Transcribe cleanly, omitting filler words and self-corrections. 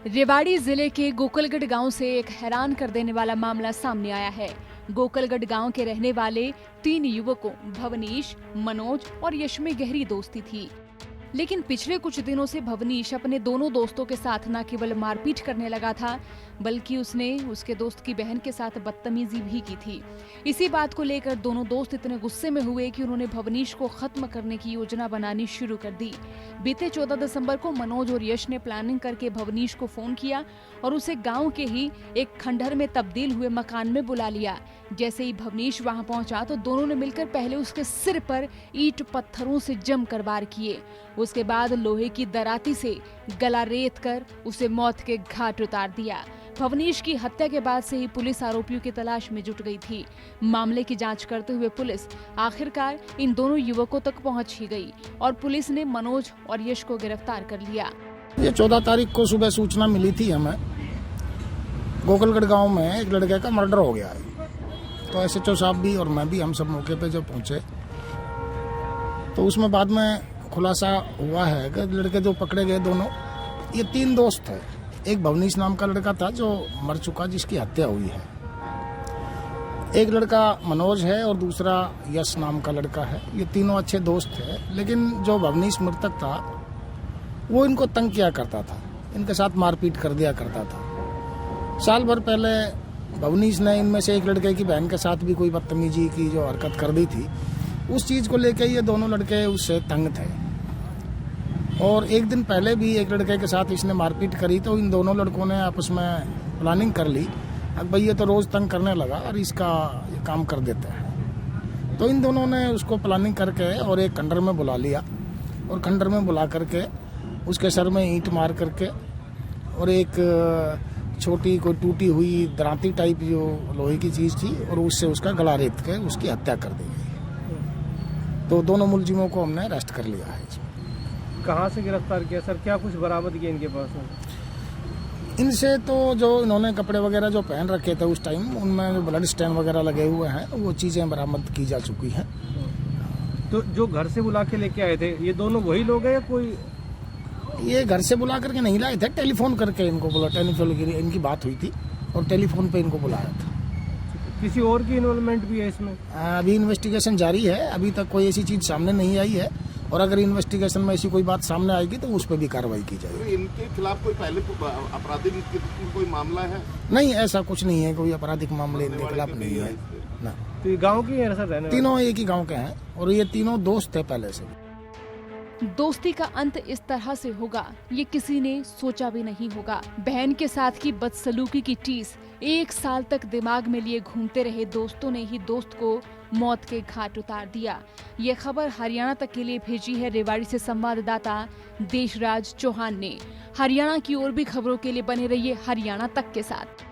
रेवाड़ी जिले के गोकलगढ़ गांव से एक हैरान कर देने वाला मामला सामने आया है। गोकलगढ़ गांव के रहने वाले 3 युवकों भवनीश, मनोज और यश में गहरी दोस्ती थी। लेकिन पिछले कुछ दिनों से भवनीश अपने दोनों दोस्तों के साथ न केवल मारपीट करने लगा था, बल्कि उसने उसके दोस्त की बहन के साथ बदतमीजी भी की थी। इसी बात को लेकर दोनों दोस्त इतने गुस्से में हुए कि उन्होंने भवनीश को खत्म करने की योजना बनानी शुरू कर दी। बीते 14 दिसंबर को मनोज और यश ने प्लानिंग करके भवनीश को फोन किया और उसे गांव के ही एक खंडहर में तब्दील हुए मकान में बुला लिया। जैसे ही भवनीश वहां पहुंचा तो दोनों ने मिलकर पहले उसके सिर पर ईंट पत्थरों से जमकर वार किए। उसके बाद लोहे की दराती से गला रेत कर उसे मौत के घाट उतार दिया। भवनीश की हत्या के बाद से ही पुलिस आरोपियों की तलाश में जुट गई थी। मामले की जांच करते हुए पुलिस आखिरकार इन दोनों युवकों तक पहुंच ही गई और पुलिस ने मनोज और यश को गिरफ्तार कर लिया। ये 14 तारीख को सुबह सूचना मिली थी हमें, गोकलगढ़ गांव में एक लड़के का मर्डर हो गया है। तो एसएचओ साहब भी और मैं भी, हम सब मौके पे जब पहुंचे तो उसमें बाद में खुलासा हुआ है कि लड़के जो पकड़े गए दोनों, ये 3 दोस्त थे। एक भवनीश नाम का लड़का था जो मर चुका, जिसकी हत्या हुई है। एक लड़का मनोज है और दूसरा यश नाम का लड़का है। ये तीनों अच्छे दोस्त थे, लेकिन जो भवनीश मृतक था वो इनको तंग किया करता था, इनके साथ मारपीट कर दिया करता था। साल भर पहले भवनीश ने इनमें से एक लड़के की बहन के साथ भी कोई बदतमीजी की जो हरकत कर दी थी, उस चीज को लेकर ये दोनों लड़के उससे तंग थे। और एक दिन पहले भी एक लड़के के साथ इसने मारपीट करी, तो इन दोनों लड़कों ने आपस में प्लानिंग कर ली, अब भाई ये तो रोज तंग करने लगा और इसका ये काम कर देते हैं। तो इन दोनों ने उसको प्लानिंग करके और एक खंडर में बुला लिया और खंडर में बुला करके उसके सर में ईंट मार करके और एक छोटी कोई टूटी हुई दराती टाइप जो लोहे की चीज थी और उससे उसका गला रेत के उसकी हत्या कर दी गई। तो दोनों मुलजिमों को हमने अरेस्ट कर लिया है। कहाँ से गिरफ्तार किया सर? क्या कुछ बरामद किया इनके पास? इनसे तो जो इन्होंने कपड़े वगैरह जो पहन रखे थे उस टाइम, उनमें जो ब्लड स्टेन वगैरह लगे हुए हैं, वो चीजें बरामद की जा चुकी हैं। तो जो घर से बुला के लेके आए थे, ये दोनों वही लोग हैं या कोई? ये घर से बुला करके नहीं लाए थे, टेलीफोन करके इनको बुला, टेलीफोन की इनकी बात हुई थी और टेलीफोन पे इनको बुलाया था। किसी और की इन्वॉल्वमेंट भी है इसमें? अभी इन्वेस्टिगेशन जारी है, अभी तक कोई ऐसी चीज सामने नहीं आई है और अगर इन्वेस्टिगेशन में ऐसी कोई बात सामने आएगी तो उस पर भी कार्रवाई की जाएगी। इनके खिलाफ कोई पहले आपराधिक कोई मामला है? नहीं, ऐसा कुछ नहीं है, कोई आपराधिक मामले इनके खिलाफ नहीं है ना। तो ये गाँव की है सर? तीनों एक ही गाँव के हैं और ये तीनों दोस्त थे पहले से। दोस्ती का अंत इस तरह से होगा, ये किसी ने सोचा भी नहीं होगा। बहन के साथ की बदसलूकी की टीस 1 साल तक दिमाग में लिए घूमते रहे दोस्तों ने ही दोस्त को मौत के घाट उतार दिया। ये खबर हरियाणा तक के लिए भेजी है रेवाड़ी से संवाददाता देशराज चौहान ने। हरियाणा की और भी खबरों के लिए बने रहिए हरियाणा तक के साथ।